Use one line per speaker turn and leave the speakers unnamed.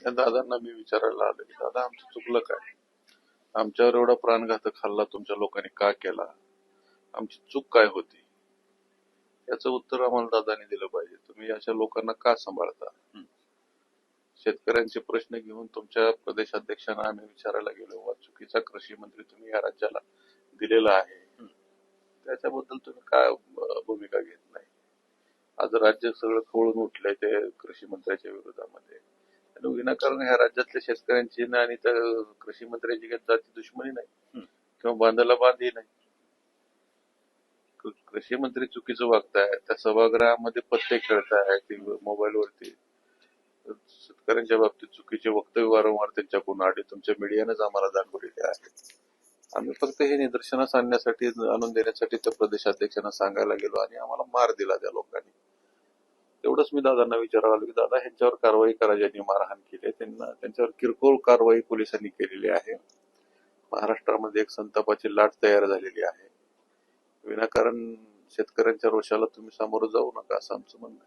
त्या दादांना मी विचारायला आलो की दादा आमचं चुकलं काय, आमच्यावर एवढा प्राणघातक हल्ला तुमच्या लोकांनी का केला, आमची चूक काय होती, याचं उत्तर आम्हाला दादांनी दिलं पाहिजे. तुम्ही अशा लोकांना का सांभाळता? शेतकऱ्यांचे प्रश्न घेऊन तुमच्या प्रदेशाध्यक्षांना आम्ही विचारायला गेलो, वा चुकीचा कृषी मंत्री तुम्ही या राज्याला दिलेला आहे, त्याच्याबद्दल तुम्ही काय भूमिका घेत नाही? आज राज्य सगळं खवळून उठलंय ते कृषी मंत्र्याच्या विरोधामध्ये. आणि विनाकारण ह्या राज्यातल्या शेतकऱ्यांची आणि त्या कृषी मंत्र्यांची काही जाती दुश्मनी नाही किंवा बांधायला बांधही नाही. कृषी मंत्री चुकीचं वागताय, त्या सभागृहामध्ये पत्ते खेळताय मोबाईलवरती, शेतकऱ्यांच्या बाबतीत चुकीचे वक्तव्य वारंवार त्यांच्याकडून आले, तुमच्या मीडियानेच आम्हाला दाखवलेले आहेत. आम्ही फक्त हे निदर्शनास आणण्यासाठी, आणून देण्यासाठी त्या प्रदेशाध्यक्षांना सांगायला गेलो आणि आम्हाला मार दिला त्या लोकांनी. तेवढंच मी दादांना विचारायला आलो की दादा ह्यांच्यावर कारवाई करा ज्यांनी मारहाण केली, त्यांच्यावर किरकोळ कारवाई पोलिसांनी केलेली आहे. महाराष्ट्रामध्ये एक संतापाची लाट तयार झालेली आहे. विनाकारण शेतकऱ्यांच्या रोषाला तुम्ही सामोरं जाऊ नका असं आमचं म्हणणं आहे.